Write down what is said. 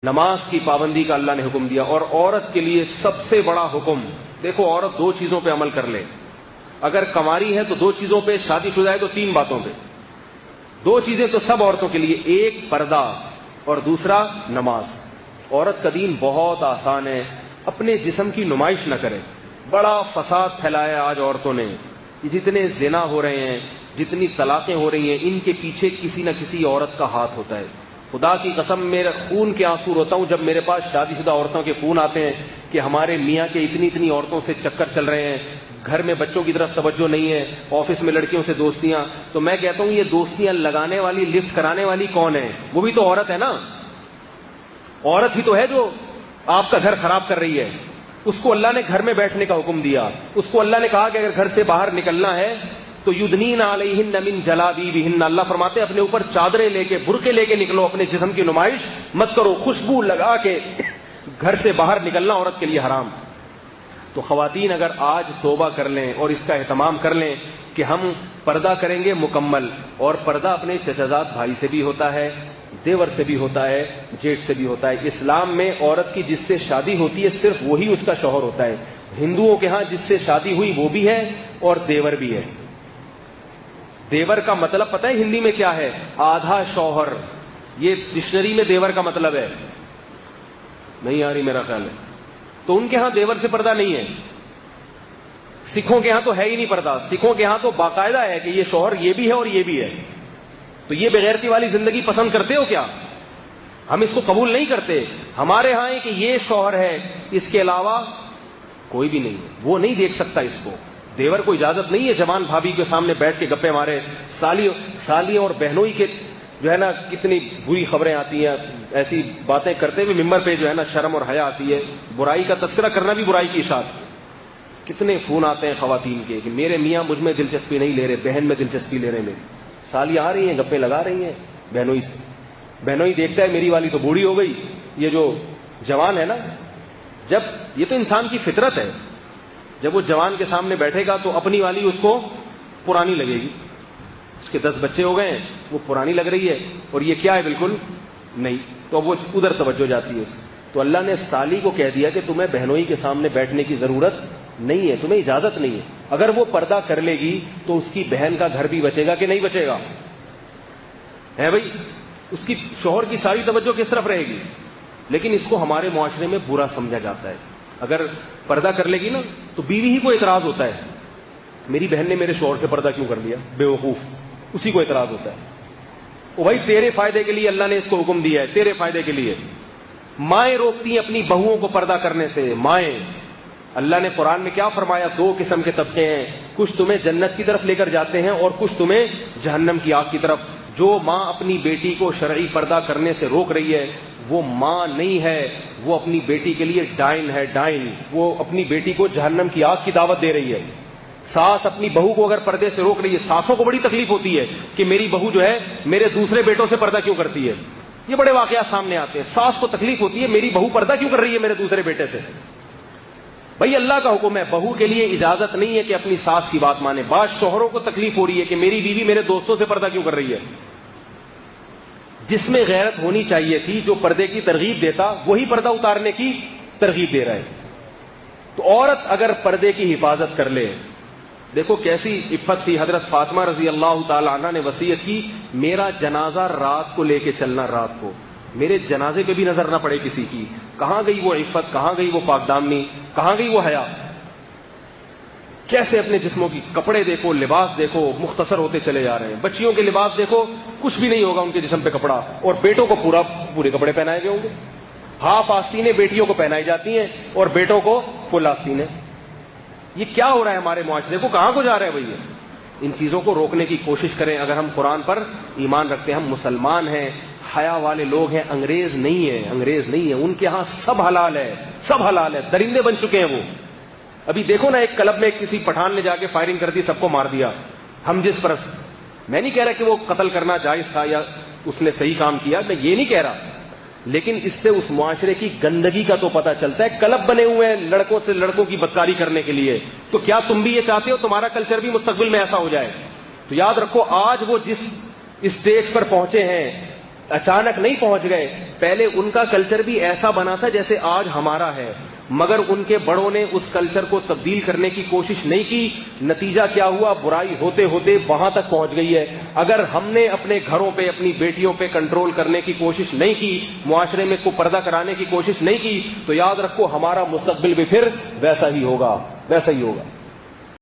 نماز کی پابندی کا اللہ نے حکم دیا، اور عورت کے لیے سب سے بڑا حکم، دیکھو عورت دو چیزوں پہ عمل کر لے، اگر کنواری ہے تو دو چیزوں پہ، شادی شدہ ہے تو تین باتوں پہ، دو چیزیں تو سب عورتوں کے لیے، ایک پردہ اور دوسرا نماز۔ عورت کا دین بہت آسان ہے، اپنے جسم کی نمائش نہ کرے۔ بڑا فساد پھیلایا آج عورتوں نے، جتنے زنا ہو رہے ہیں، جتنی طلاقیں ہو رہی ہیں، ان کے پیچھے کسی نہ کسی عورت کا ہاتھ ہوتا ہے۔ خدا کی قسم میرا خون کے آنسو روتا ہوں جب میرے پاس شادی شدہ عورتوں کے فون آتے ہیں کہ ہمارے میاں کے اتنی عورتوں سے چکر چل رہے ہیں، گھر میں بچوں کی طرف توجہ نہیں ہے، آفس میں لڑکیوں سے دوستیاں۔ تو میں کہتا ہوں یہ دوستیاں لگانے والی، لفٹ کرانے والی کون ہے؟ وہ بھی تو عورت ہے نا، عورت ہی تو ہے جو آپ کا گھر خراب کر رہی ہے۔ اس کو اللہ نے گھر میں بیٹھنے کا حکم دیا، اس کو اللہ نے کہا کہ اگر گھر سے باہر نکلنا ہے تو یدنین علیہن من جلابیبہن، اللہ فرماتے ہیں اپنے اوپر چادریں لے کے، برقعے لے کے نکلو، اپنے جسم کی نمائش مت کرو، خوشبو لگا کے گھر سے باہر نکلنا عورت کے لیے حرام۔ تو خواتین اگر آج توبہ کر لیں اور اس کا اہتمام کر لیں کہ ہم پردہ کریں گے مکمل، اور پردہ اپنے چچازاد بھائی سے بھی ہوتا ہے، دیور سے بھی ہوتا ہے، جیٹھ سے بھی ہوتا ہے۔ اسلام میں عورت کی جس سے شادی ہوتی ہے صرف وہی اس کا شوہر ہوتا ہے۔ ہندوؤں کے ہاں جس سے شادی ہوئی وہ بھی ہے اور دیور بھی ہے۔ دیور کا مطلب پتہ ہے ہندی میں کیا ہے؟ آدھا شوہر۔ یہ ڈکشنری میں دیور کا مطلب ہے، نہیں آ رہی میرا خیال ہے۔ تو ان کے ہاں دیور سے پردہ نہیں ہے۔ سکھوں کے ہاں تو ہے ہی نہیں پردہ، سکھوں کے ہاں تو باقاعدہ ہے کہ یہ شوہر یہ بھی ہے اور یہ بھی ہے۔ تو یہ بغیرتی والی زندگی پسند کرتے ہو کیا؟ ہم اس کو قبول نہیں کرتے۔ ہمارے ہاں ہے کہ یہ شوہر ہے، اس کے علاوہ کوئی بھی نہیں ہے، وہ نہیں دیکھ سکتا اس کو۔ دیور کو اجازت نہیں ہے جوان بھابھی کے سامنے بیٹھ کے گپے مارے۔ سالیوں اور بہنوئی کے جو ہے نا کتنی بری خبریں آتی ہیں، ایسی باتیں کرتے ہوئے ممبر پہ جو ہے نا شرم اور حیا آتی ہے۔ برائی کا تذکرہ کرنا بھی برائی کی اشاعت۔ کتنے فون آتے ہیں خواتین کے کہ میرے میاں مجھ میں دلچسپی نہیں لے رہے، بہن میں دلچسپی لے رہے ہیں۔ میری سالیاں آ رہی ہیں، گپے لگا رہی ہیں بہنوئی سے۔ بہنوئی دیکھتا ہے میری والی تو بوڑھی ہو گئی، یہ جو جوان ہے نا، جب یہ تو انسان کی فطرت ہے، جب وہ جوان کے سامنے بیٹھے گا تو اپنی والی اس کو پرانی لگے گی۔ اس کے 10 بچے ہو گئے ہیں، وہ پرانی لگ رہی ہے، اور یہ کیا ہے؟ بالکل نہیں۔ تو وہ ادھر توجہ جاتی ہے اس۔ تو اللہ نے سالی کو کہہ دیا کہ تمہیں بہنوئی کے سامنے بیٹھنے کی ضرورت نہیں ہے، تمہیں اجازت نہیں ہے۔ اگر وہ پردہ کر لے گی تو اس کی بہن کا گھر بھی بچے گا کہ نہیں بچے گا؟ ہے بھائی، اس کی شوہر کی ساری توجہ کس طرف رہے گی؟ لیکن اس کو ہمارے معاشرے میں برا سمجھا جاتا ہے۔ اگر پردہ کر لے گی نا تو بیوی ہی کو اعتراض ہوتا ہے، میری بہن نے میرے شوہر سے پردہ کیوں کر لیا؟ بے وقوف، اسی کو اعتراض ہوتا ہے۔ او بھائی تیرے فائدے کے لیے اللہ نے اس کو حکم دیا ہے، تیرے فائدے کے لیے۔ مائیں روکتی ہیں اپنی بہوؤں کو پردہ کرنے سے، مائیں۔ اللہ نے قرآن میں کیا فرمایا؟ 2 قسم کے طبقے ہیں، کچھ تمہیں جنت کی طرف لے کر جاتے ہیں اور کچھ تمہیں جہنم کی آگ کی طرف۔ جو ماں اپنی بیٹی کو شرعی پردہ کرنے سے روک رہی ہے وہ ماں نہیں ہے، وہ اپنی بیٹی کے لیے ڈائن ہے، ڈائن۔ وہ اپنی بیٹی کو جہنم کی آگ کی دعوت دے رہی ہے۔ ساس اپنی بہو کو اگر پردے سے روک رہی ہے، ساسوں کو بڑی تکلیف ہوتی ہے کہ میری بہو جو ہے میرے دوسرے بیٹوں سے پردہ کیوں کرتی ہے۔ یہ بڑے واقعات سامنے آتے ہیں، ساس کو تکلیف ہوتی ہے میری بہو پردہ کیوں کر رہی ہے میرے دوسرے بیٹے سے۔ بھائی اللہ کا حکم ہے، بہو کے لیے اجازت نہیں ہے کہ اپنی ساس کی بات مانے۔ بعض شوہروں کو تکلیف ہو رہی ہے کہ میری بیوی میرے دوستوں سے پردہ کیوں کر رہی ہے۔ جس میں غیرت ہونی چاہیے تھی، جو پردے کی ترغیب دیتا وہی پردہ اتارنے کی ترغیب دے رہا ہے۔ تو عورت اگر پردے کی حفاظت کر لے، دیکھو کیسی عفت تھی۔ حضرت فاطمہ رضی اللہ تعالی عنہ نے وصیت کی، میرا جنازہ رات کو لے کے چلنا، رات کو میرے جنازے پہ بھی نظر نہ پڑے کسی کی۔ کہاں گئی وہ عفت، کہاں گئی وہ پاک دامنی، کہاں گئی وہ حیا؟ کیسے اپنے جسموں کی کپڑے دیکھو، لباس دیکھو، مختصر ہوتے چلے جا رہے ہیں۔ بچیوں کے لباس دیکھو، کچھ بھی نہیں ہوگا ان کے جسم پہ کپڑا، اور بیٹوں کو پورے کپڑے پہنائے گئے ہوں گے۔ ہاف آستینیں بیٹیوں کو پہنائی جاتی ہیں اور بیٹوں کو فل آستینیں۔ یہ کیا ہو رہا ہے ہمارے معاشرے کو؟ کہاں کو جا رہا ہے بھائی؟ ان چیزوں کو روکنے کی کوشش کریں۔ اگر ہم قرآن پر ایمان رکھتے ہیں، ہم مسلمان ہیں، حیا والے لوگ ہیں، انگریز نہیں ہیں، انگریز نہیں ہیں۔ ان کے ہاں سب حلال ہے، سب حلال ہے، درندے بن چکے ہیں وہ۔ ابھی دیکھو نا، ایک کلب میں کسی پٹھان نے جا کے فائرنگ کر دی، سب کو مار دیا۔ ہم جس پرست، میں نہیں کہہ رہا کہ وہ قتل کرنا جائز تھا یا اس نے صحیح کام کیا، میں یہ نہیں کہہ رہا، لیکن اس سے اس معاشرے کی گندگی کا تو پتہ چلتا ہے۔ کلب بنے ہوئے ہیں لڑکوں سے لڑکوں کی بدکاری کرنے کے لیے، تو کیا تم بھی یہ چاہتے ہو تمہارا کلچر بھی مستقبل میں ایسا ہو جائے؟ تو یاد رکھو، آج وہ جس اسٹیج پر پہنچے ہیں اچانک نہیں پہنچ گئے. پہلے ان کا کلچر بھی ایسا بنا تھا جیسے آج ہمارا ہے, مگر ان کے بڑوں نے اس کلچر کو تبدیل کرنے کی کوشش نہیں کی. نتیجہ کیا ہوا؟ برائی ہوتے ہوتے وہاں تک پہنچ گئی ہے. اگر ہم نے اپنے گھروں پہ, اپنی بیٹیوں پہ کنٹرول کرنے کی کوشش نہیں کی, معاشرے میں کو پردہ کرانے کی کوشش نہیں کی, تو یاد رکھو ہمارا مستقبل بھی پھر ویسا ہی ہوگا.